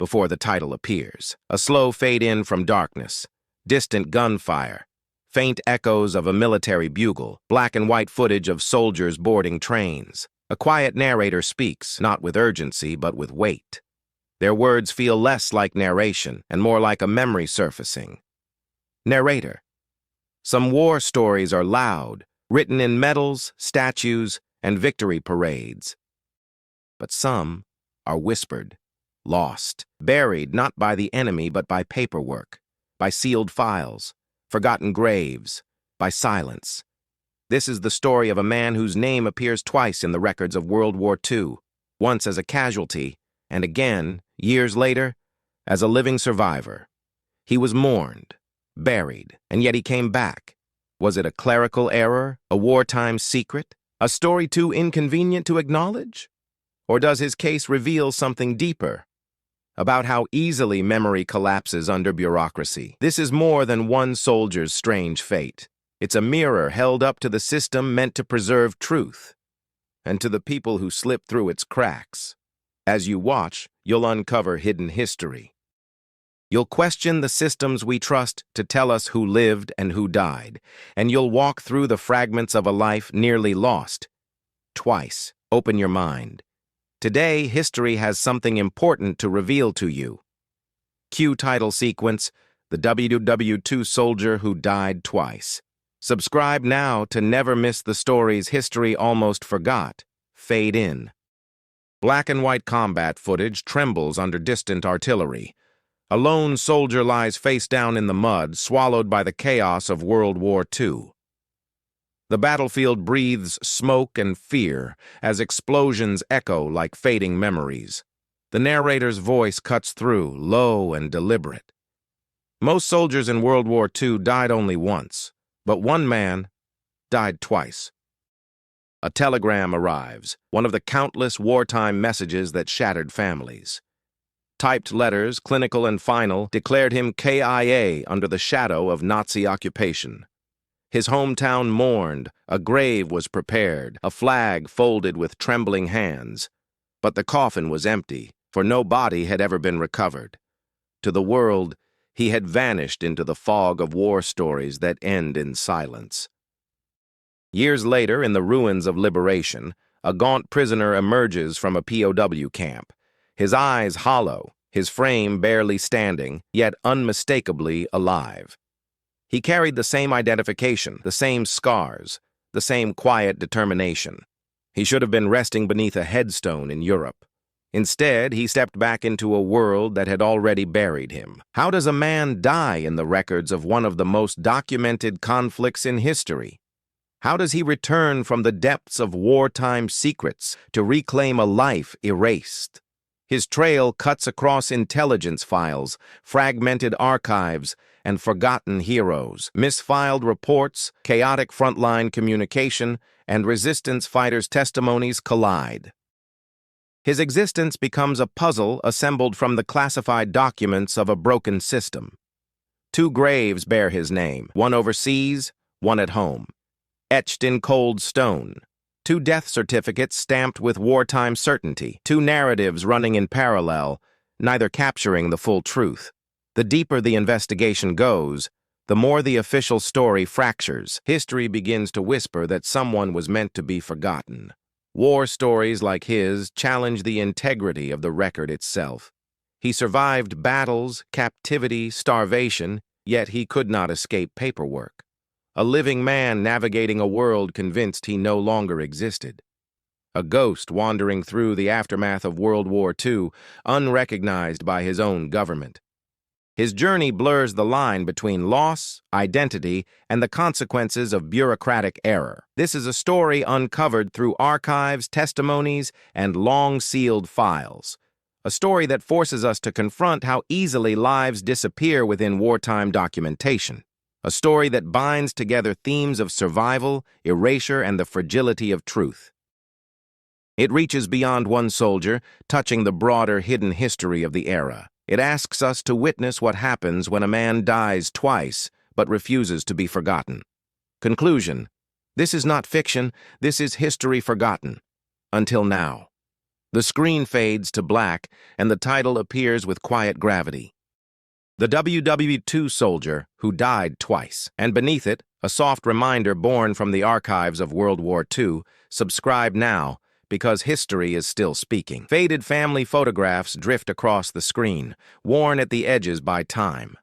before the title appears. A slow fade in from darkness, distant gunfire, faint echoes of a military bugle, black and white footage of soldiers boarding trains. A quiet narrator speaks, not with urgency, but with weight. Their words feel less like narration and more like a memory surfacing. Narrator. Some war stories are loud, written in medals, statues, and victory parades. But some are whispered, lost, buried not by the enemy but by paperwork, by sealed files, forgotten graves, by silence. This is the story of a man whose name appears twice in the records of World War II, once as a casualty, and again, years later, as a living survivor. He was mourned, buried, and yet he came back. Was it a clerical error, a wartime secret, a story too inconvenient to acknowledge? Or does his case reveal something deeper about how easily memory collapses under bureaucracy? This is more than one soldier's strange fate. It's a mirror held up to the system meant to preserve truth, and to the people who slip through its cracks. As you watch, you'll uncover hidden history. You'll question the systems we trust to tell us who lived and who died, and you'll walk through the fragments of a life nearly lost. Twice. Open your mind. Today, history has something important to reveal to you. Cue title sequence, The WW2 Soldier Who Died Twice. Subscribe now to never miss the stories history almost forgot. Fade in. Black and white combat footage trembles under distant artillery. A lone soldier lies face down in the mud, swallowed by the chaos of World War II. The battlefield breathes smoke and fear as explosions echo like fading memories. The narrator's voice cuts through, low and deliberate. Most soldiers in World War II died only once, but one man died twice. A telegram arrives, one of the countless wartime messages that shattered families. Typed letters, clinical and final, declared him KIA under the shadow of Nazi occupation. His hometown mourned, a grave was prepared, a flag folded with trembling hands. But the coffin was empty, for no body had ever been recovered. To the world, he had vanished into the fog of war stories that end in silence. Years later, in the ruins of liberation, a gaunt prisoner emerges from a POW camp. His eyes hollow, his frame barely standing, yet unmistakably alive. He carried the same identification, the same scars, the same quiet determination. He should have been resting beneath a headstone in Europe. Instead, he stepped back into a world that had already buried him. How does a man die in the records of one of the most documented conflicts in history? How does he return from the depths of wartime secrets to reclaim a life erased? His trail cuts across intelligence files, fragmented archives, and forgotten heroes. Misfiled reports, chaotic frontline communication, and resistance fighters' testimonies collide. His existence becomes a puzzle assembled from the classified documents of a broken system. 2 graves bear his name, one overseas, one at home. Etched in cold stone. 2 death certificates stamped with wartime certainty. 2 narratives running in parallel, neither capturing the full truth. The deeper the investigation goes, the more the official story fractures. History begins to whisper that someone was meant to be forgotten. War stories like his challenge the integrity of the record itself. He survived battles, captivity, starvation, yet he could not escape paperwork. A living man navigating a world convinced he no longer existed. A ghost wandering through the aftermath of World War II, unrecognized by his own government. His journey blurs the line between loss, identity, and the consequences of bureaucratic error. This is a story uncovered through archives, testimonies, and long-sealed files. A story that forces us to confront how easily lives disappear within wartime documentation. A story that binds together themes of survival, erasure, and the fragility of truth. It reaches beyond one soldier, touching the broader hidden history of the era. It asks us to witness what happens when a man dies twice, but refuses to be forgotten. Conclusion: this is not fiction, this is history forgotten. Until now. The screen fades to black, and the title appears with quiet gravity. The WW2 soldier who died twice, and beneath it, a soft reminder born from the archives of World War II, subscribe now, because history is still speaking. Faded family photographs drift across the screen, worn at the edges by time.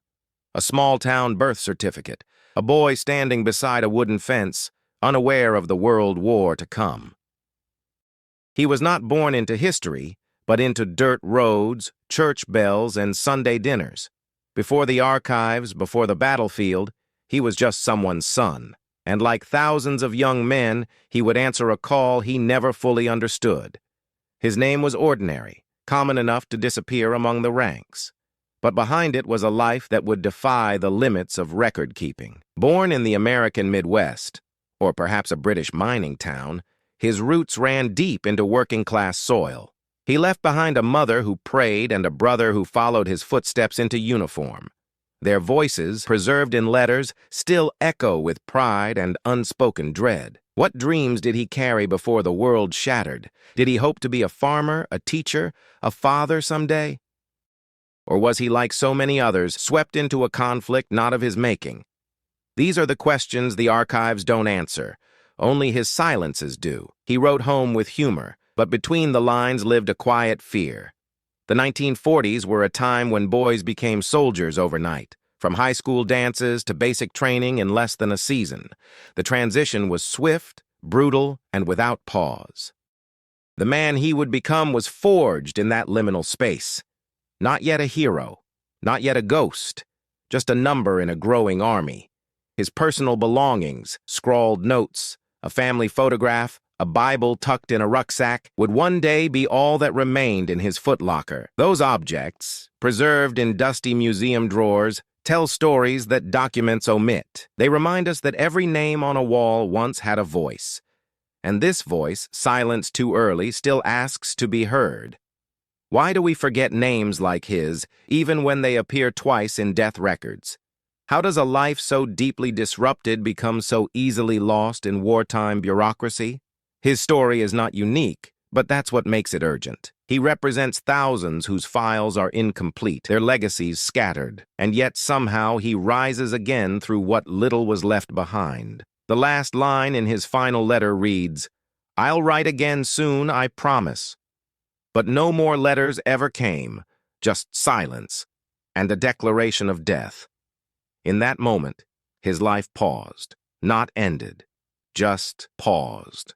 A small-town birth certificate, a boy standing beside a wooden fence, unaware of the World War to come. He was not born into history, but into dirt roads, church bells, and Sunday dinners. Before the archives, before the battlefield, he was just someone's son, and like thousands of young men, he would answer a call he never fully understood. His name was ordinary, common enough to disappear among the ranks. But behind it was a life that would defy the limits of record-keeping. Born in the American Midwest, or perhaps a British mining town, his roots ran deep into working-class soil. He left behind a mother who prayed and a brother who followed his footsteps into uniform. Their voices, preserved in letters, still echo with pride and unspoken dread. What dreams did he carry before the world shattered? Did he hope to be a farmer, a teacher, a father someday? Or was he, like so many others, swept into a conflict not of his making? These are the questions the archives don't answer. Only his silences do. He wrote home with humor, but between the lines lived a quiet fear. The 1940s were a time when boys became soldiers overnight. From high school dances to basic training in less than a season, the transition was swift, brutal, and without pause. The man he would become was forged in that liminal space. Not yet a hero, not yet a ghost, just a number in a growing army. His personal belongings, scrawled notes, a family photograph, a Bible tucked in a rucksack, would one day be all that remained in his footlocker. Those objects, preserved in dusty museum drawers, tell stories that documents omit. They remind us that every name on a wall once had a voice. And this voice, silenced too early, still asks to be heard. Why do we forget names like his, even when they appear twice in death records? How does a life so deeply disrupted become so easily lost in wartime bureaucracy? His story is not unique, but that's what makes it urgent. He represents thousands whose files are incomplete, their legacies scattered, and yet somehow he rises again through what little was left behind. The last line in his final letter reads, "I'll write again soon, I promise." But no more letters ever came, just silence and a declaration of death. In that moment, his life paused, not ended, just paused,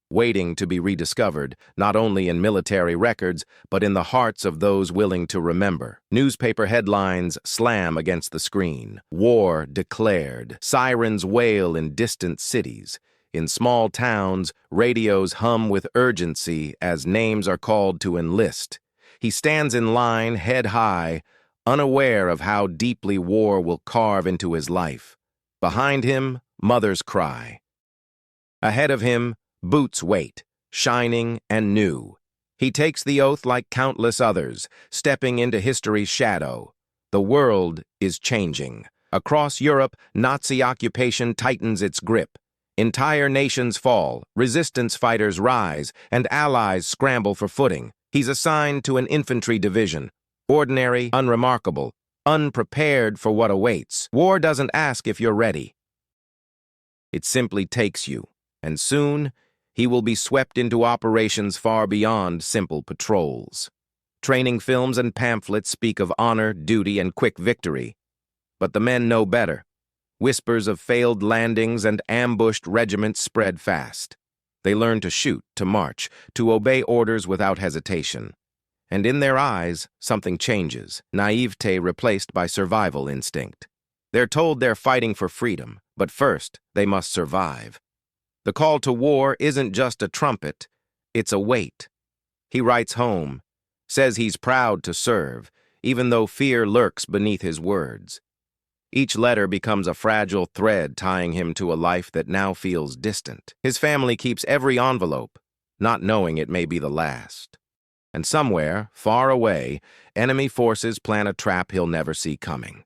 waiting to be rediscovered, not only in military records, but in the hearts of those willing to remember. Newspaper headlines slam against the screen. War declared. Sirens wail in distant cities. In small towns, radios hum with urgency as names are called to enlist. He stands in line, head high, unaware of how deeply war will carve into his life. Behind him, mothers cry. Ahead of him, boots wait, shining and new. He takes the oath like countless others, stepping into history's shadow. The world is changing. Across Europe, Nazi occupation tightens its grip. Entire nations fall, resistance fighters rise, and allies scramble for footing. He's assigned to an infantry division, ordinary, unremarkable, unprepared for what awaits. War doesn't ask if you're ready. It simply takes you, and soon he will be swept into operations far beyond simple patrols. Training films and pamphlets speak of honor, duty, and quick victory. But the men know better. Whispers of failed landings and ambushed regiments spread fast. They learn to shoot, to march, to obey orders without hesitation. And in their eyes, something changes, naivete replaced by survival instinct. They're told they're fighting for freedom, but first, they must survive. The call to war isn't just a trumpet, it's a weight. He writes home, says he's proud to serve, even though fear lurks beneath his words. Each letter becomes a fragile thread tying him to a life that now feels distant. His family keeps every envelope, not knowing it may be the last. And somewhere, far away, enemy forces plan a trap he'll never see coming.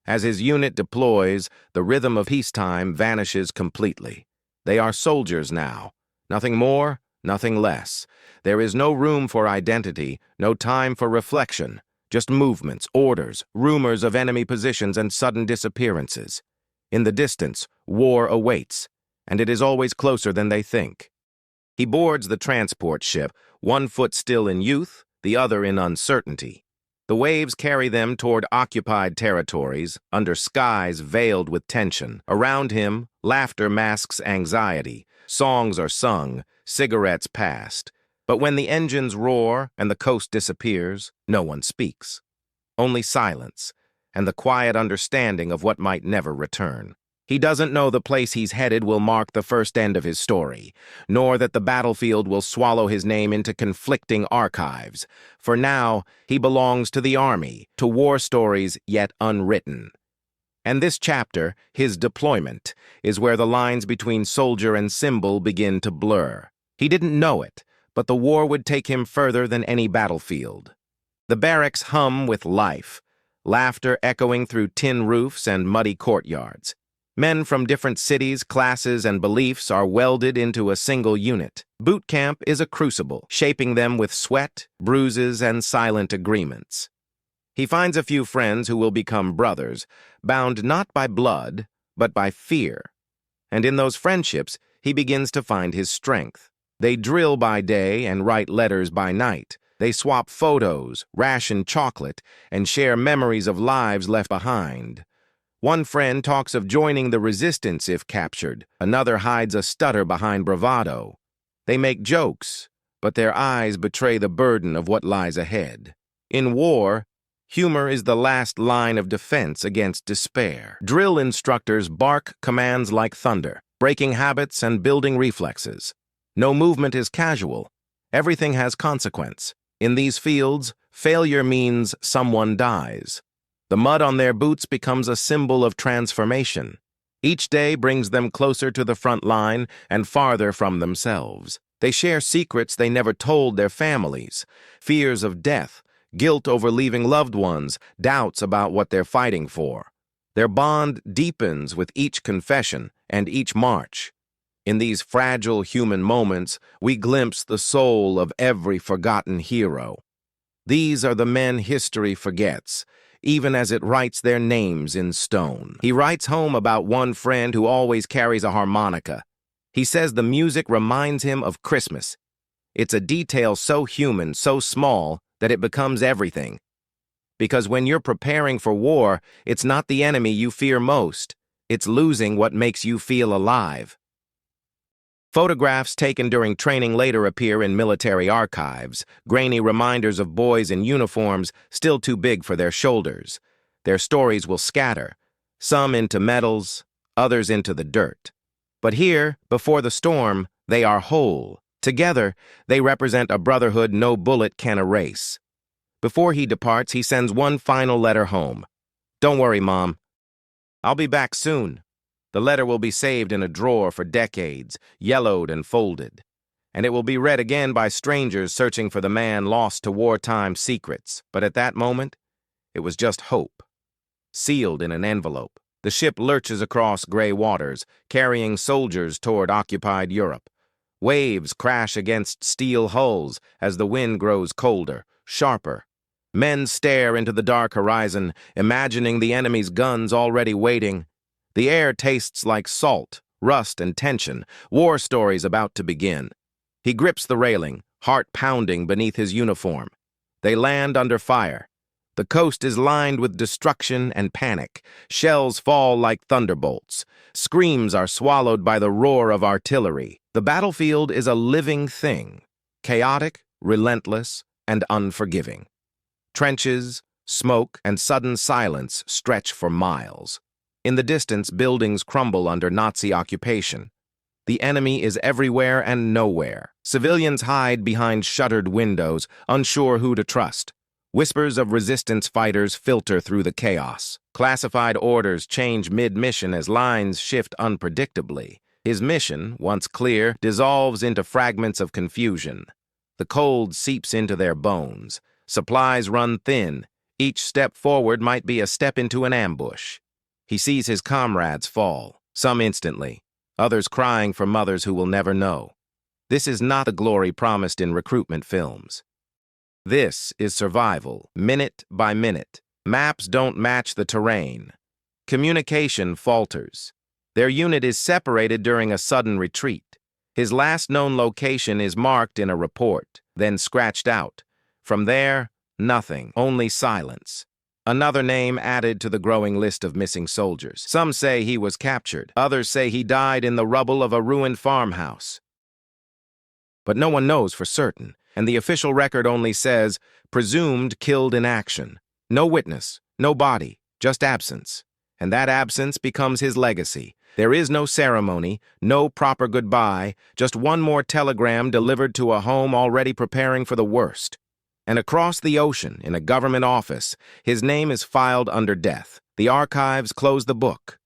As his unit deploys, the rhythm of peacetime vanishes completely. They are soldiers now, nothing more, nothing less. There is no room for identity, no time for reflection, just movements, orders, rumors of enemy positions, and sudden disappearances. In the distance, war awaits, and it is always closer than they think. He boards the transport ship, one foot still in youth, the other in uncertainty. The waves carry them toward occupied territories, under skies veiled with tension. Around him, laughter masks anxiety, songs are sung, cigarettes passed. But when the engines roar and the coast disappears, no one speaks. Only silence, and the quiet understanding of what might never return. He doesn't know the place he's headed will mark the first end of his story, nor that the battlefield will swallow his name into conflicting archives. For now, he belongs to the army, to war stories yet unwritten. And this chapter, his deployment, is where the lines between soldier and symbol begin to blur. He didn't know it, but the war would take him further than any battlefield. The barracks hum with life, laughter echoing through tin roofs and muddy courtyards. Men from different cities, classes, and beliefs are welded into a single unit. Boot camp is a crucible, shaping them with sweat, bruises, and silent agreements. He finds a few friends who will become brothers, bound not by blood, but by fear. And in those friendships, he begins to find his strength. They drill by day and write letters by night. They swap photos, ration chocolate, and share memories of lives left behind. One friend talks of joining the resistance if captured. Another hides a stutter behind bravado. They make jokes, but their eyes betray the burden of what lies ahead. In war, humor is the last line of defense against despair. Drill instructors bark commands like thunder, breaking habits and building reflexes. No movement is casual. Everything has consequence. In these fields, failure means someone dies. The mud on their boots becomes a symbol of transformation. Each day brings them closer to the front line and farther from themselves. They share secrets they never told their families, fears of death, guilt over leaving loved ones, doubts about what they're fighting for. Their bond deepens with each confession and each march. In these fragile human moments, we glimpse the soul of every forgotten hero. These are the men history forgets, even as it writes their names in stone. He writes home about one friend who always carries a harmonica. He says the music reminds him of Christmas. It's a detail so human, so small, that it becomes everything. Because when you're preparing for war, it's not the enemy you fear most. It's losing what makes you feel alive. Photographs taken during training later appear in military archives, grainy reminders of boys in uniforms still too big for their shoulders. Their stories will scatter, some into medals, others into the dirt. But here, before the storm, they are whole. Together, they represent a brotherhood no bullet can erase. Before he departs, he sends one final letter home. "Don't worry, Mom. I'll be back soon." The letter will be saved in a drawer for decades, yellowed and folded. And it will be read again by strangers searching for the man lost to wartime secrets. But at that moment, it was just hope, sealed in an envelope. The ship lurches across gray waters, carrying soldiers toward occupied Europe. Waves crash against steel hulls as the wind grows colder, sharper. Men stare into the dark horizon, imagining the enemy's guns already waiting. The air tastes like salt, rust, and tension, war stories about to begin. He grips the railing, heart pounding beneath his uniform. They land under fire. The coast is lined with destruction and panic. Shells fall like thunderbolts. Screams are swallowed by the roar of artillery. The battlefield is a living thing, chaotic, relentless, and unforgiving. Trenches, smoke, and sudden silence stretch for miles. In the distance, buildings crumble under Nazi occupation. The enemy is everywhere and nowhere. Civilians hide behind shuttered windows, unsure who to trust. Whispers of resistance fighters filter through the chaos. Classified orders change mid-mission as lines shift unpredictably. His mission, once clear, dissolves into fragments of confusion. The cold seeps into their bones. Supplies run thin. Each step forward might be a step into an ambush. He sees his comrades fall, some instantly, others crying for mothers who will never know. This is not the glory promised in recruitment films. This is survival, minute by minute. Maps don't match the terrain. Communication falters. Their unit is separated during a sudden retreat. His last known location is marked in a report, then scratched out. From there, nothing, only silence. Another name added to the growing list of missing soldiers. Some say he was captured. Others say he died in the rubble of a ruined farmhouse. But no one knows for certain, and the official record only says, presumed killed in action. No witness, no body, just absence. And that absence becomes his legacy. There is no ceremony, no proper goodbye, just one more telegram delivered to a home already preparing for the worst. And across the ocean, in a government office, his name is filed under death. The archives close the book.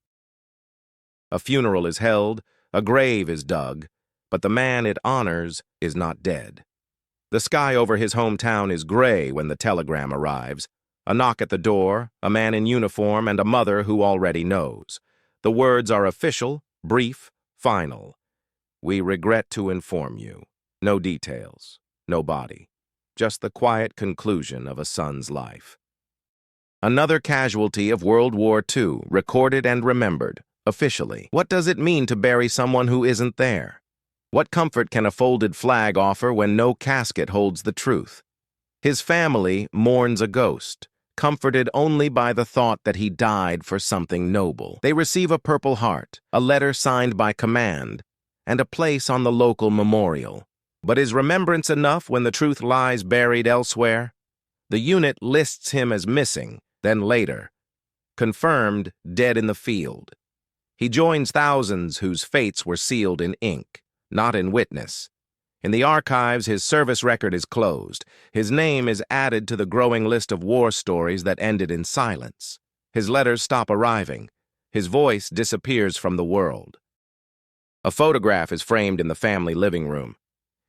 A funeral is held, a grave is dug, but the man it honors is not dead. The sky over his hometown is gray when the telegram arrives. A knock at the door, a man in uniform, and a mother who already knows. The words are official, brief, final. We regret to inform you. No details, no body. Just the quiet conclusion of a son's life. Another casualty of World War II, recorded and remembered, officially. What does it mean to bury someone who isn't there? What comfort can a folded flag offer when no casket holds the truth? His family mourns a ghost, comforted only by the thought that he died for something noble. They receive a Purple Heart, a letter signed by command, and a place on the local memorial. But is remembrance enough when the truth lies buried elsewhere? The unit lists him as missing, then later, confirmed dead in the field. He joins thousands whose fates were sealed in ink, not in witness. In the archives, his service record is closed. His name is added to the growing list of war stories that ended in silence. His letters stop arriving. His voice disappears from the world. A photograph is framed in the family living room.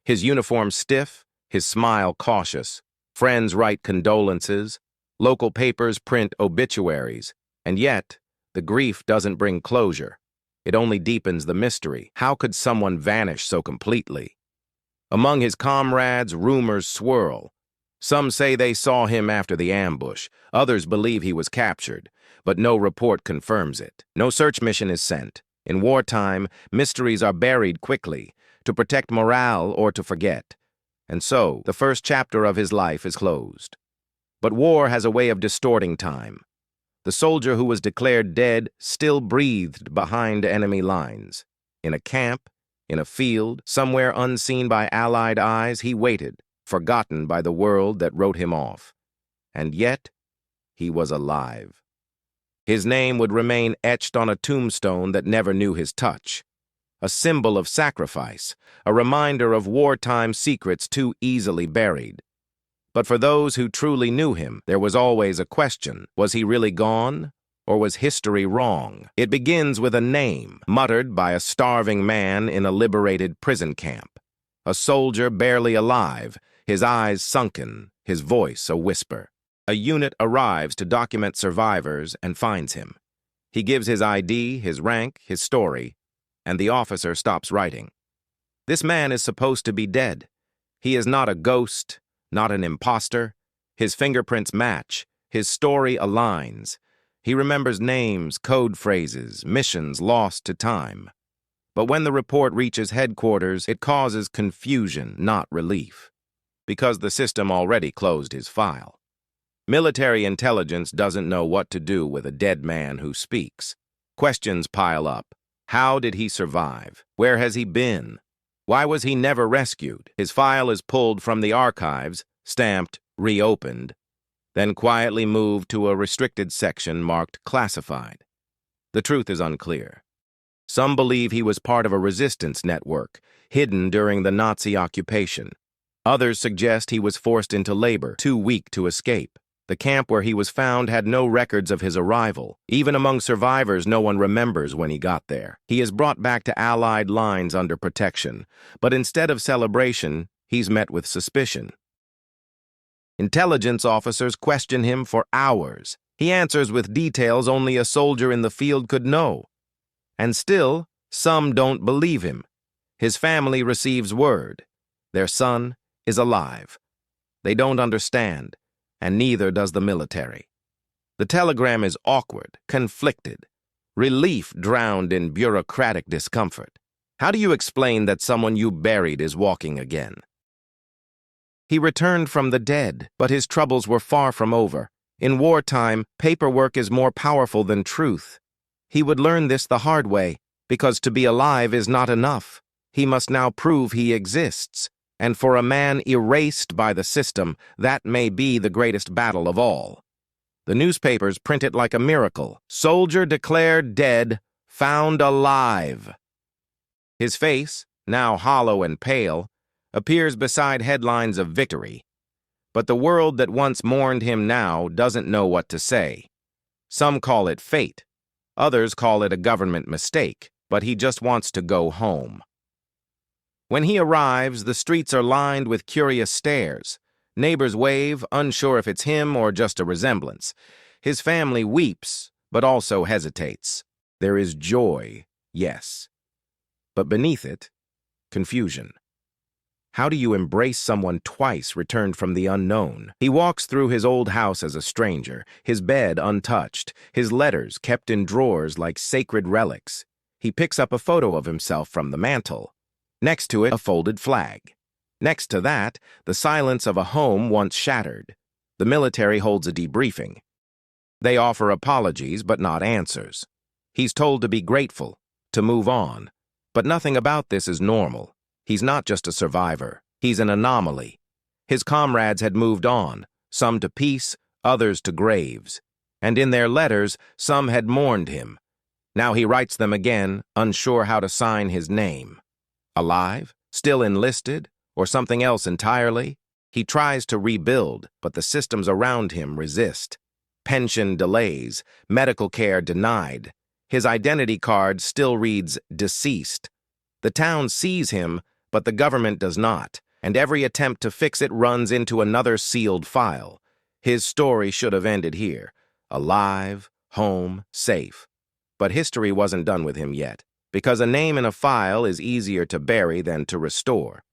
His uniform stiff, his smile cautious. Friends write condolences. Local papers print obituaries. And yet, the grief doesn't bring closure. It only deepens the mystery. How could someone vanish so completely? Among his comrades, rumors swirl. Some say they saw him after the ambush. Others believe he was captured, but no report confirms it. No search mission is sent. In wartime, mysteries are buried quickly, to protect morale or to forget. And so, the first chapter of his life is closed. But war has a way of distorting time. The soldier who was declared dead still breathed behind enemy lines. In a camp, in a field, somewhere unseen by Allied eyes, he waited, forgotten by the world that wrote him off. And yet, he was alive. His name would remain etched on a tombstone that never knew his touch. A symbol of sacrifice, a reminder of wartime secrets too easily buried. But for those who truly knew him, there was always a question. Was he really gone? Or was history wrong? It begins with a name, muttered by a starving man in a liberated prison camp. A soldier barely alive, his eyes sunken, his voice a whisper. A unit arrives to document survivors and finds him. He gives his ID, his rank, his story, and the officer stops writing. This man is supposed to be dead. He is not a ghost, not an imposter. His fingerprints match, his story aligns. He remembers names, code phrases, missions lost to time. But when the report reaches headquarters, it causes confusion, not relief, because the system already closed his file. Military intelligence doesn't know what to do with a dead man who speaks. Questions pile up. How did he survive? Where has he been? Why was he never rescued? His file is pulled from the archives, stamped, reopened, then quietly moved to a restricted section marked classified. The truth is unclear. Some believe he was part of a resistance network, hidden during the Nazi occupation. Others suggest he was forced into labor, too weak to escape. The camp where he was found had no records of his arrival. Even among survivors, no one remembers when he got there. He is brought back to Allied lines under protection, but instead of celebration, he's met with suspicion. Intelligence officers question him for hours. He answers with details only a soldier in the field could know. And still, some don't believe him. His family receives word. Their son is alive. They don't understand, and neither does the military. The telegram is awkward, conflicted, relief drowned in bureaucratic discomfort. How do you explain that someone you buried is walking again? He returned from the dead, but his troubles were far from over. In wartime, paperwork is more powerful than truth. He would learn this the hard way, because to be alive is not enough. He must now prove he exists, and for a man erased by the system, that may be the greatest battle of all. The newspapers print it like a miracle. Soldier declared dead, found alive. His face, now hollow and pale, appears beside headlines of victory. But the world that once mourned him now doesn't know what to say. Some call it fate. Others call it a government mistake, but he just wants to go home. When he arrives, the streets are lined with curious stares. Neighbors wave, unsure if it's him or just a resemblance. His family weeps, but also hesitates. There is joy, yes. But beneath it, confusion. How do you embrace someone twice returned from the unknown? He walks through his old house as a stranger, his bed untouched, his letters kept in drawers like sacred relics. He picks up a photo of himself from the mantel. Next to it, a folded flag. Next to that, the silence of a home once shattered. The military holds a debriefing. They offer apologies, but not answers. He's told to be grateful, to move on. But nothing about this is normal. He's not just a survivor. He's an anomaly. His comrades had moved on, some to peace, others to graves. And in their letters, some had mourned him. Now he writes them again, unsure how to sign his name. Alive? Still enlisted? Or something else entirely? He tries to rebuild, but the systems around him resist. Pension delays, medical care denied. His identity card still reads deceased. The town sees him, but the government does not, and every attempt to fix it runs into another sealed file. His story should have ended here. Alive, home, safe. But history wasn't done with him yet, because a name in a file is easier to bury than to restore.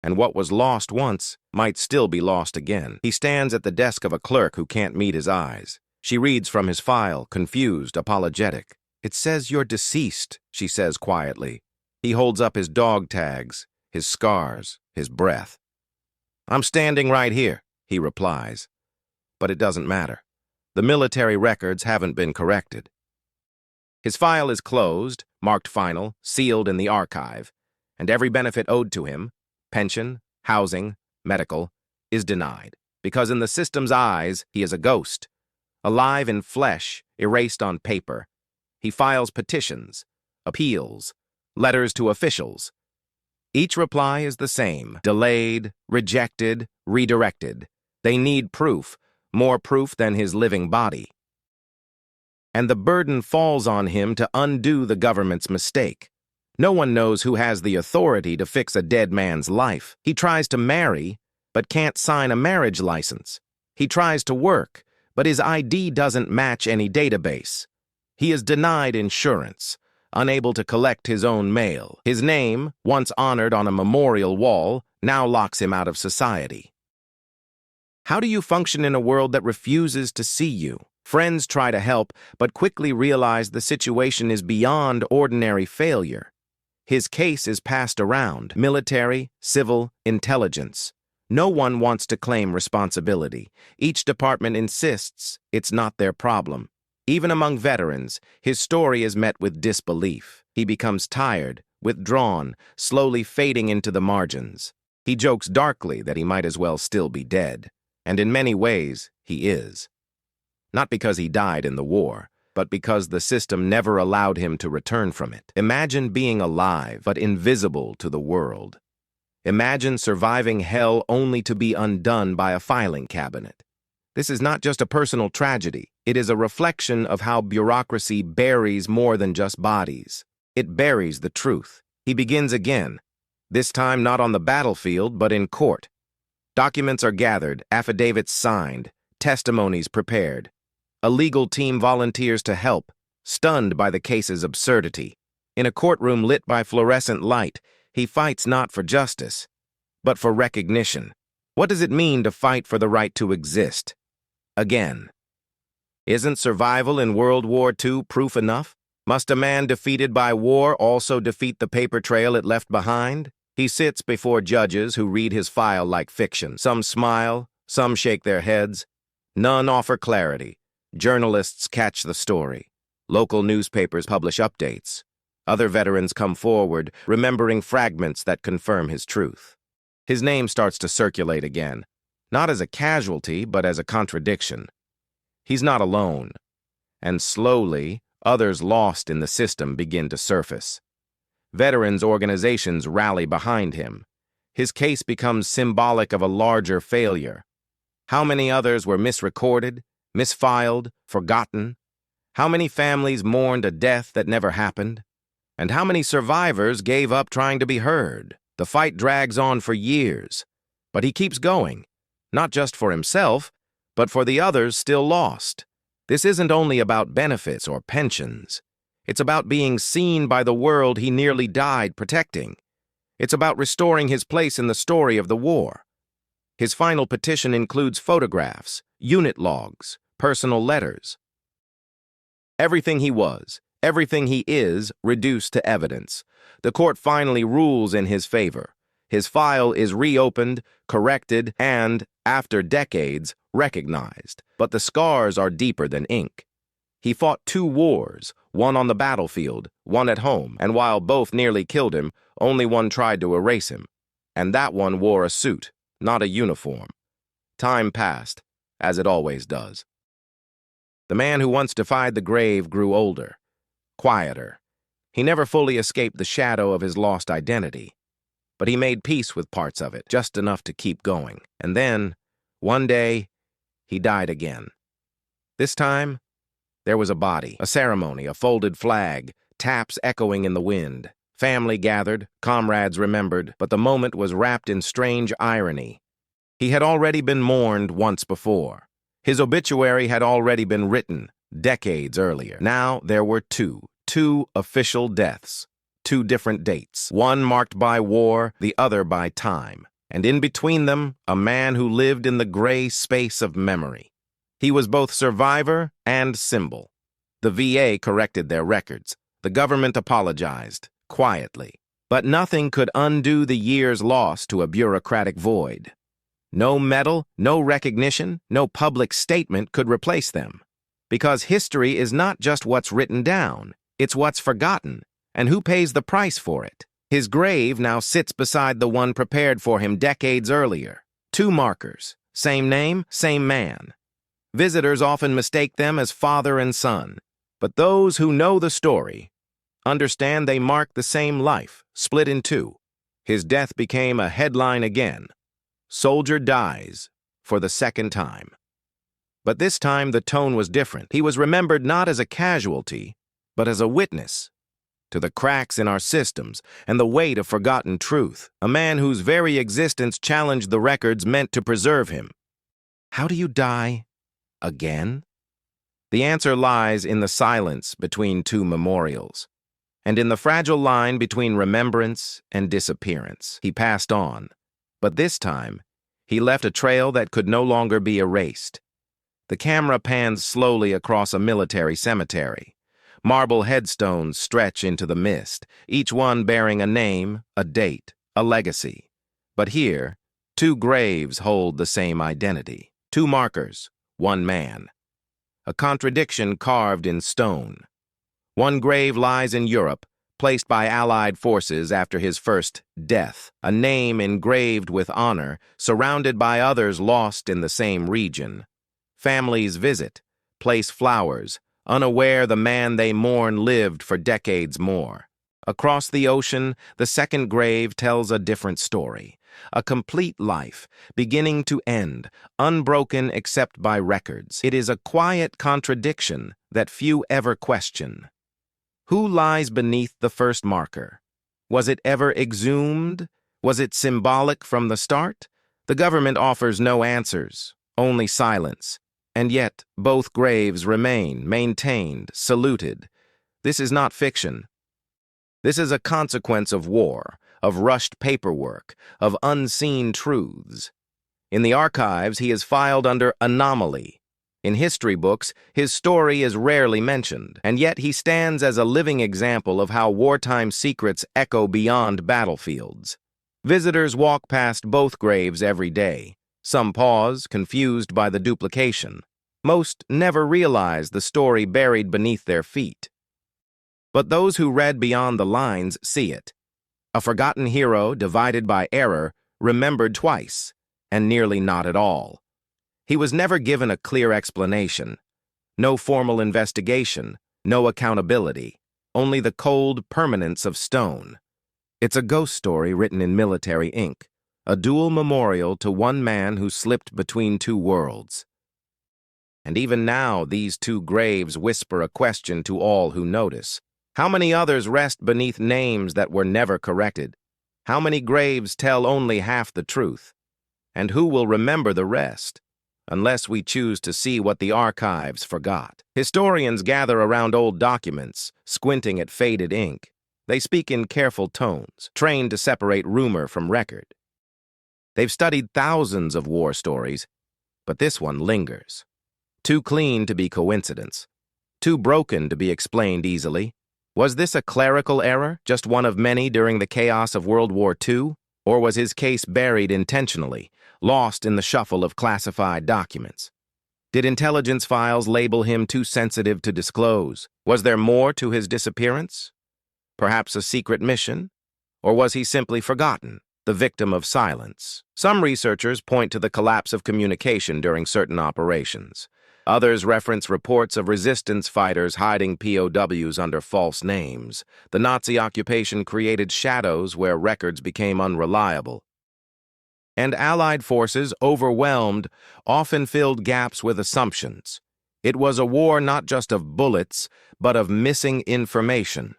And what was lost once might still be lost again. He stands at the desk of a clerk who can't meet his eyes. She reads from his file, confused, apologetic. "It says you're deceased," she says quietly. He holds up his dog tags, his scars, his breath. "I'm standing right here," he replies. But it doesn't matter. The military records haven't been corrected. His file is closed, marked final, sealed in the archive, and every benefit owed to him, pension, housing, medical, is denied, because in the system's eyes, he is a ghost, alive in flesh, erased on paper. He files petitions, appeals, letters to officials. Each reply is the same: delayed, rejected, redirected. They need proof, more proof than his living body. And the burden falls on him to undo the government's mistake. No one knows who has the authority to fix a dead man's life. He tries to marry, but can't sign a marriage license. He tries to work, but his ID doesn't match any database. He is denied insurance, unable to collect his own mail. His name, once honored on a memorial wall, now locks him out of society. How do you function in a world that refuses to see you? Friends try to help, but quickly realize the situation is beyond ordinary failure. His case is passed around: military, civil, intelligence. No one wants to claim responsibility. Each department insists it's not their problem. Even among veterans, his story is met with disbelief. He becomes tired, withdrawn, slowly fading into the margins. He jokes darkly that he might as well still be dead. And in many ways, he is. Not because he died in the war, but because the system never allowed him to return from it. Imagine being alive, but invisible to the world. Imagine surviving hell only to be undone by a filing cabinet. This is not just a personal tragedy. It is a reflection of how bureaucracy buries more than just bodies. It buries the truth. He begins again, this time not on the battlefield, but in court. Documents are gathered, affidavits signed, testimonies prepared. A legal team volunteers to help, stunned by the case's absurdity. In a courtroom lit by fluorescent light, he fights not for justice, but for recognition. What does it mean to fight for the right to exist? Again. Isn't survival in World War II proof enough? Must a man defeated by war also defeat the paper trail it left behind? He sits before judges who read his file like fiction. Some smile, some shake their heads. None offer clarity. Journalists catch the story. Local newspapers publish updates. Other veterans come forward, remembering fragments that confirm his truth. His name starts to circulate again, not as a casualty, but as a contradiction. He's not alone, and slowly, others lost in the system begin to surface. Veterans' organizations rally behind him. His case becomes symbolic of a larger failure. How many others were misrecorded, misfiled, forgotten? How many families mourned a death that never happened? And how many survivors gave up trying to be heard? The fight drags on for years, but he keeps going, not just for himself, but for the others still lost. This isn't only about benefits or pensions. It's about being seen by the world he nearly died protecting. It's about restoring his place in the story of the war. His final petition includes photographs, unit logs, personal letters. Everything he was, everything he is, reduced to evidence. The court finally rules in his favor. His file is reopened, corrected, and, after decades, recognized. But the scars are deeper than ink. He fought 2 wars, one on the battlefield, one at home, and while both nearly killed him, only one tried to erase him. And that one wore a suit, not a uniform. Time passed, as it always does. The man who once defied the grave grew older, quieter. He never fully escaped the shadow of his lost identity. But he made peace with parts of it, just enough to keep going. And then, one day, he died again. This time, there was a body, a ceremony, a folded flag, taps echoing in the wind. Family gathered, comrades remembered, but the moment was wrapped in strange irony. He had already been mourned once before. His obituary had already been written, decades earlier. Now there were two official deaths. 2 different dates, one marked by war, the other by time. And in between them, a man who lived in the gray space of memory. He was both survivor and symbol. The VA corrected their records. The government apologized, quietly. But nothing could undo the years lost to a bureaucratic void. No medal, no recognition, no public statement could replace them. Because history is not just what's written down, it's what's forgotten. And who pays the price for it? His grave now sits beside the one prepared for him decades earlier. 2 markers, same name, same man. Visitors often mistake them as father and son, but those who know the story understand they mark the same life, split in 2. His death became a headline again. Soldier dies for the 2nd time. But this time the tone was different. He was remembered not as a casualty, but as a witness to the cracks in our systems and the weight of forgotten truth, a man whose very existence challenged the records meant to preserve him. How do you die again? The answer lies in the silence between 2 memorials, and in the fragile line between remembrance and disappearance. He passed on, but this time, he left a trail that could no longer be erased. The camera pans slowly across a military cemetery. Marble headstones stretch into the mist, each one bearing a name, a date, a legacy. But here, 2 graves hold the same identity. 2 markers, 1 man. A contradiction carved in stone. One grave lies in Europe, placed by Allied forces after his first death. A name engraved with honor, surrounded by others lost in the same region. Families visit, place flowers, unaware the man they mourn lived for decades more. Across the ocean, the 2nd grave tells a different story. A complete life, beginning to end, unbroken except by records. It is a quiet contradiction that few ever question. Who lies beneath the first marker? Was it ever exhumed? Was it symbolic from the start? The government offers no answers, only silence. And yet, both graves remain, maintained, saluted. This is not fiction. This is a consequence of war, of rushed paperwork, of unseen truths. In the archives, he is filed under anomaly. In history books, his story is rarely mentioned, and yet he stands as a living example of how wartime secrets echo beyond battlefields. Visitors walk past both graves every day. Some pause, confused by the duplication. Most never realize the story buried beneath their feet. But those who read beyond the lines see it. A forgotten hero, divided by error, remembered twice, and nearly not at all. He was never given a clear explanation. No formal investigation, no accountability, only the cold permanence of stone. It's a ghost story written in military ink, a dual memorial to one man who slipped between two worlds. And even now, these two graves whisper a question to all who notice. How many others rest beneath names that were never corrected? How many graves tell only half the truth? And who will remember the rest? Unless we choose to see what the archives forgot. Historians gather around old documents, squinting at faded ink. They speak in careful tones, trained to separate rumor from record. They've studied thousands of war stories, but this one lingers. Too clean to be coincidence. Too broken to be explained easily. Was this a clerical error, just one of many during the chaos of World War II? Or was his case buried intentionally, lost in the shuffle of classified documents? Did intelligence files label him too sensitive to disclose? Was there more to his disappearance? Perhaps a secret mission? Or was he simply forgotten, the victim of silence? Some researchers point to the collapse of communication during certain operations. Others reference reports of resistance fighters hiding POWs under false names. The Nazi occupation created shadows where records became unreliable. And Allied forces, overwhelmed, often filled gaps with assumptions. It was a war not just of bullets, but of missing information.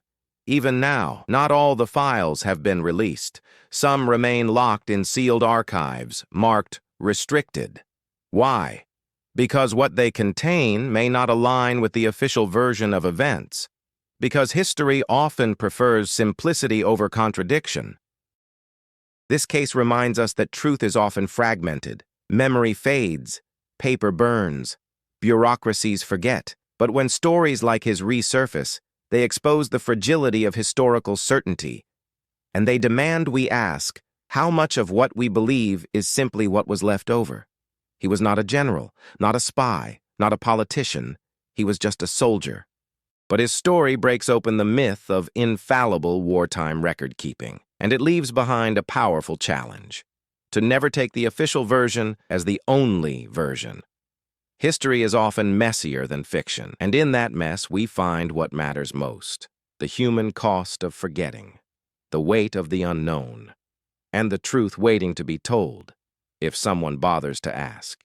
Even now, not all the files have been released. Some remain locked in sealed archives, marked restricted. Why? Because what they contain may not align with the official version of events. Because history often prefers simplicity over contradiction. This case reminds us that truth is often fragmented. Memory fades, paper burns, bureaucracies forget. But when stories like his resurface, they expose the fragility of historical certainty. And they demand we ask, how much of what we believe is simply what was left over? He was not a general, not a spy, not a politician. He was just a soldier. But his story breaks open the myth of infallible wartime record-keeping, and it leaves behind a powerful challenge: to never take the official version as the only version. History is often messier than fiction, and in that mess we find what matters most: the human cost of forgetting, the weight of the unknown, and the truth waiting to be told, if someone bothers to ask.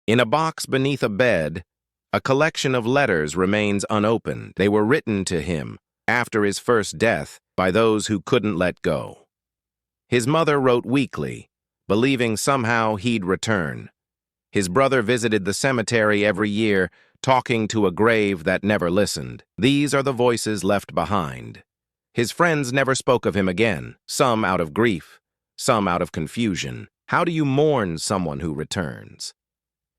In a box beneath a bed, a collection of letters remains unopened. They were written to him after his first death by those who couldn't let go. His mother wrote weekly, believing somehow he'd return. His brother visited the cemetery every year, talking to a grave that never listened. These are the voices left behind. His friends never spoke of him again, some out of grief, some out of confusion. How do you mourn someone who returns?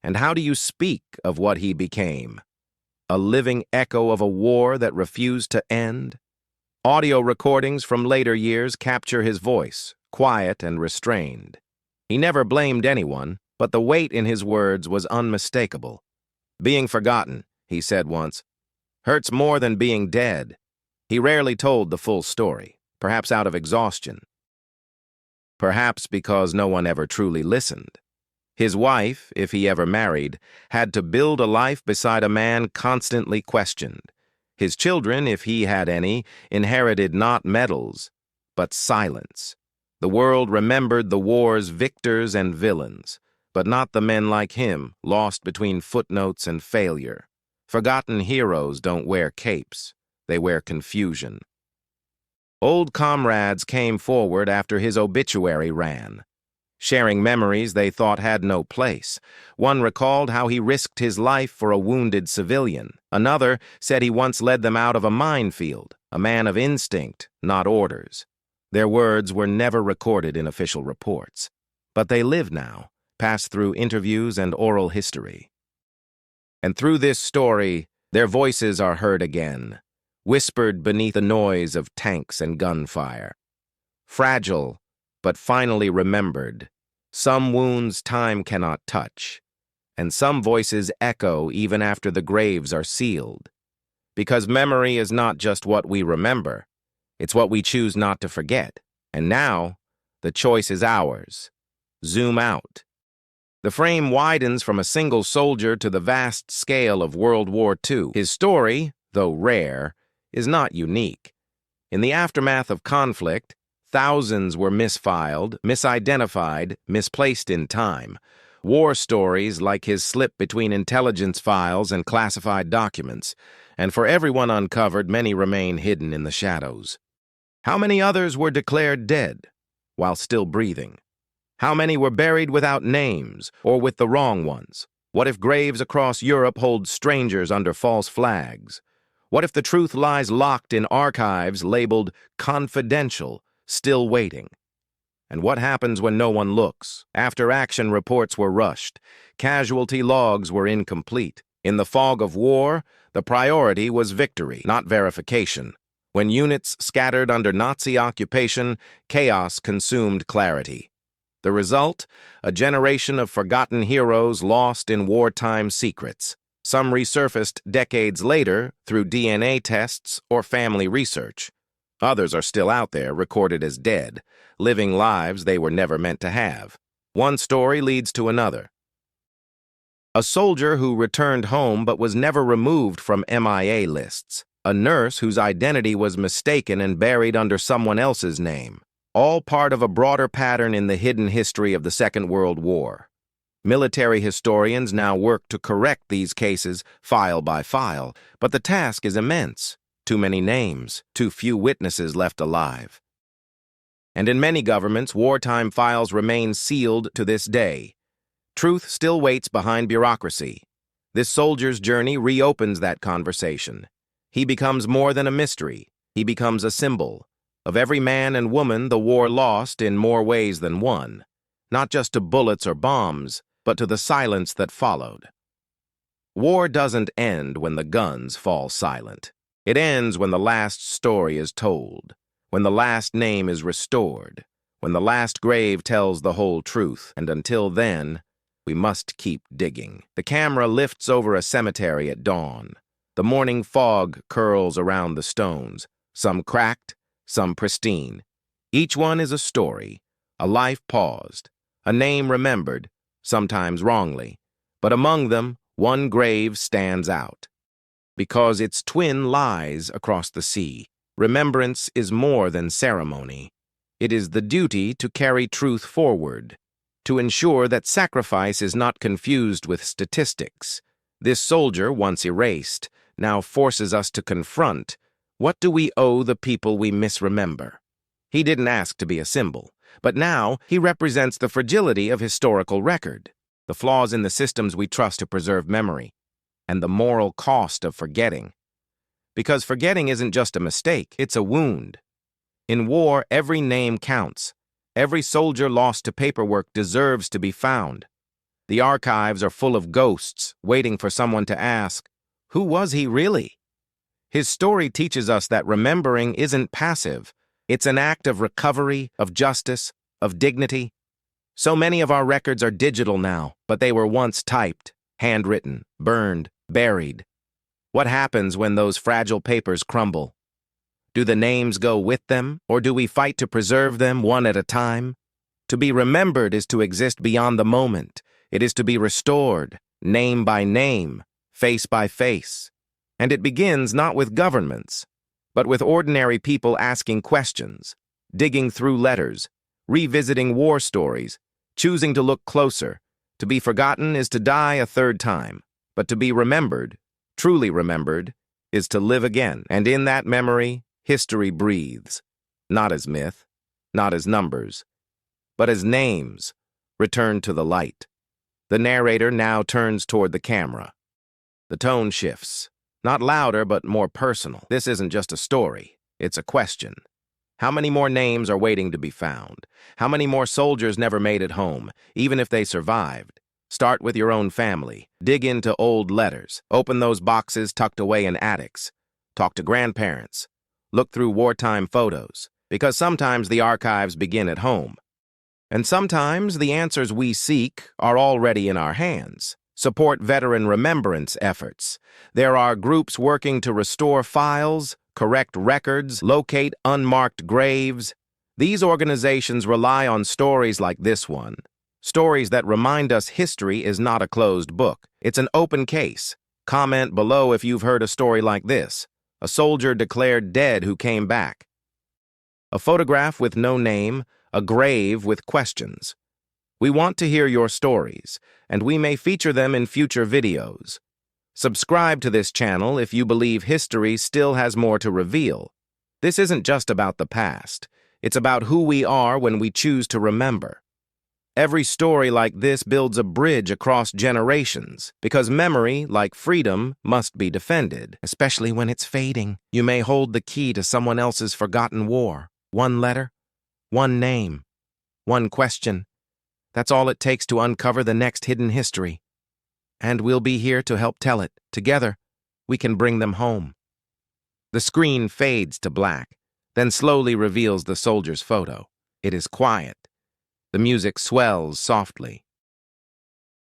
And how do you speak of what he became? A living echo of a war that refused to end? Audio recordings from later years capture his voice, quiet and restrained. He never blamed anyone, but the weight in his words was unmistakable. Being forgotten, he said once, hurts more than being dead. He rarely told the full story, perhaps out of exhaustion. Perhaps because no one ever truly listened. His wife, if he ever married, had to build a life beside a man constantly questioned. His children, if he had any, inherited not medals, but silence. The world remembered the war's victors and villains, but not the men like him, lost between footnotes and failure. Forgotten heroes don't wear capes. They wear confusion. Old comrades came forward after his obituary ran, sharing memories they thought had no place. One recalled how he risked his life for a wounded civilian. Another said he once led them out of a minefield, a man of instinct, not orders. Their words were never recorded in official reports, but they live now, pass through interviews and oral history. And through this story, their voices are heard again, whispered beneath the noise of tanks and gunfire. Fragile, but finally remembered. Some wounds time cannot touch, and some voices echo even after the graves are sealed. Because memory is not just what we remember, it's what we choose not to forget. And now, the choice is ours. Zoom out. The frame widens from a single soldier to the vast scale of World War II. His story, though rare, is not unique. In the aftermath of conflict, thousands were misfiled, misidentified, misplaced in time. War stories like his slip between intelligence files and classified documents, and for everyone uncovered, many remain hidden in the shadows. How many others were declared dead while still breathing? How many were buried without names or with the wrong ones? What if graves across Europe hold strangers under false flags? What if the truth lies locked in archives labeled confidential, still waiting? And what happens when no one looks? After-action reports were rushed. Casualty logs were incomplete. In the fog of war, the priority was victory, not verification. When units scattered under Nazi occupation, chaos consumed clarity. The result? A generation of forgotten heroes lost in wartime secrets. Some resurfaced decades later through DNA tests or family research. Others are still out there, recorded as dead, living lives they were never meant to have. One story leads to another. A soldier who returned home but was never removed from MIA lists. A nurse whose identity was mistaken and buried under someone else's name. All part of a broader pattern in the hidden history of the Second World War. Military historians now work to correct these cases file by file, but the task is immense. Too many names, too few witnesses left alive. And in many governments, wartime files remain sealed to this day. Truth still waits behind bureaucracy. This soldier's journey reopens that conversation. He becomes more than a mystery. He becomes a symbol of every man and woman the war lost in more ways than one, not just to bullets or bombs, but to the silence that followed. War doesn't end when the guns fall silent. It ends when the last story is told, when the last name is restored, when the last grave tells the whole truth, and until then, we must keep digging. The camera lifts over a cemetery at dawn. The morning fog curls around the stones, some cracked, some pristine. Each one is a story, a life paused, a name remembered, sometimes wrongly. But among them, one grave stands out. Because its twin lies across the sea. Remembrance is more than ceremony. It is the duty to carry truth forward, to ensure that sacrifice is not confused with statistics. This soldier, once erased, now forces us to confront, what do we owe the people we misremember? He didn't ask to be a symbol, but now he represents the fragility of historical record, the flaws in the systems we trust to preserve memory, and the moral cost of forgetting. Because forgetting isn't just a mistake, it's a wound. In war, every name counts. Every soldier lost to paperwork deserves to be found. The archives are full of ghosts, waiting for someone to ask, who was he really? His story teaches us that remembering isn't passive. It's an act of recovery, of justice, of dignity. So many of our records are digital now, but they were once typed, handwritten, burned, buried. What happens when those fragile papers crumble? Do the names go with them, or do we fight to preserve them one at a time? To be remembered is to exist beyond the moment. It is to be restored, name by name, face by face. And it begins not with governments, but with ordinary people asking questions, digging through letters, revisiting war stories, choosing to look closer. To be forgotten is to die a third time, but to be remembered, truly remembered, is to live again. And in that memory, history breathes, not as myth, not as numbers, but as names, returned to the light. The narrator now turns toward the camera. The tone shifts. Not louder, but more personal. This isn't just a story. It's a question. How many more names are waiting to be found? How many more soldiers never made it home, even if they survived? Start with your own family. Dig into old letters. Open those boxes tucked away in attics. Talk to grandparents. Look through wartime photos, because sometimes the archives begin at home. And sometimes the answers we seek are already in our hands. Support veteran remembrance efforts. There are groups working to restore files, correct records, locate unmarked graves. These organizations rely on stories like this one. Stories that remind us history is not a closed book. It's an open case. Comment below if you've heard a story like this. A soldier declared dead who came back. A photograph with no name, a grave with questions. We want to hear your stories, and we may feature them in future videos. Subscribe to this channel if you believe history still has more to reveal. This isn't just about the past. It's about who we are when we choose to remember. Every story like this builds a bridge across generations, because memory, like freedom, must be defended, especially when it's fading. You may hold the key to someone else's forgotten war. One letter, one name, one question. That's all it takes to uncover the next hidden history. And we'll be here to help tell it. Together, we can bring them home. The screen fades to black, then slowly reveals the soldier's photo. It is quiet. The music swells softly.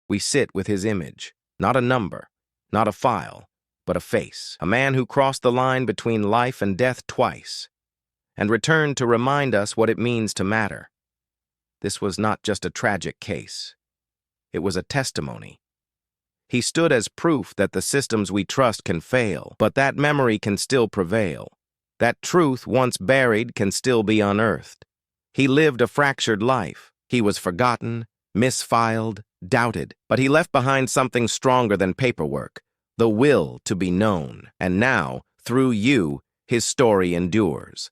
We sit with his image, not a number, not a file, but a face. A man who crossed the line between life and death twice, and returned to remind us what it means to matter. This was not just a tragic case. It was a testimony. He stood as proof that the systems we trust can fail, but that memory can still prevail. That truth, once buried, can still be unearthed. He lived a fractured life. He was forgotten, misfiled, doubted, but he left behind something stronger than paperwork, the will to be known. And now, through you, his story endures.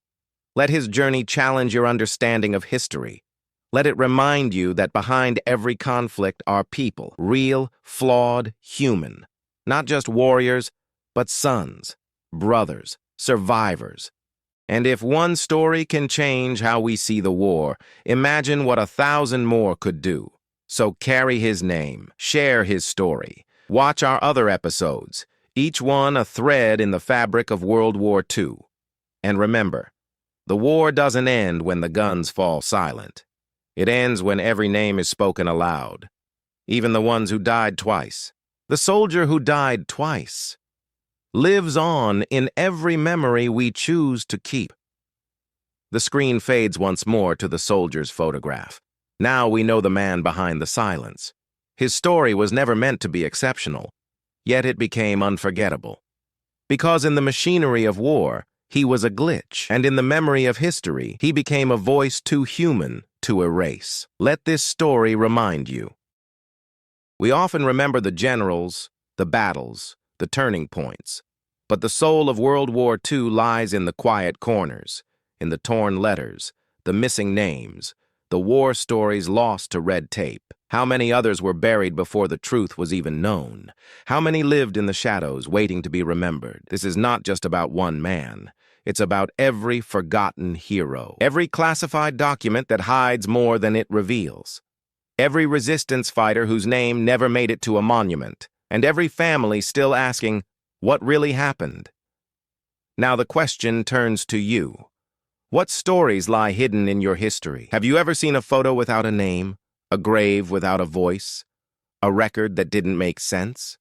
Let his journey challenge your understanding of history. Let it remind you that behind every conflict are people, real, flawed, human. Not just warriors, but sons, brothers, survivors. And if one story can change how we see the war, imagine what 1,000 more could do. So carry his name, share his story. Watch our other episodes, each one a thread in the fabric of World War II. And remember, the war doesn't end when the guns fall silent. It ends when every name is spoken aloud, even the ones who died twice. The soldier who died twice lives on in every memory we choose to keep. The screen fades once more to the soldier's photograph. Now we know the man behind the silence. His story was never meant to be exceptional, yet it became unforgettable. Because in the machinery of war, he was a glitch, and in the memory of history, he became a voice too human to erase. Let this story remind you. We often remember the generals, the battles, the turning points, but the soul of World War II lies in the quiet corners, in the torn letters, the missing names, the war stories lost to red tape. How many others were buried before the truth was even known? How many lived in the shadows, waiting to be remembered? This is not just about one man. It's about every forgotten hero, every classified document that hides more than it reveals, every resistance fighter whose name never made it to a monument, and every family still asking, what really happened? Now the question turns to you. What stories lie hidden in your history? Have you ever seen a photo without a name, a grave without a voice, a record that didn't make sense?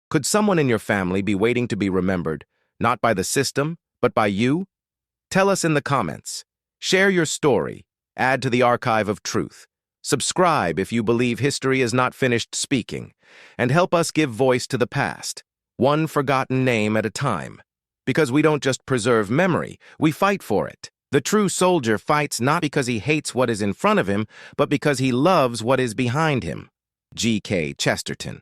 Could someone in your family be waiting to be remembered, not by the system, but by you? Tell us in the comments. Share your story. Add to the archive of truth. Subscribe if you believe history is not finished speaking. And help us give voice to the past, one forgotten name at a time. Because we don't just preserve memory, we fight for it. The true soldier fights not because he hates what is in front of him, but because he loves what is behind him. G.K. Chesterton.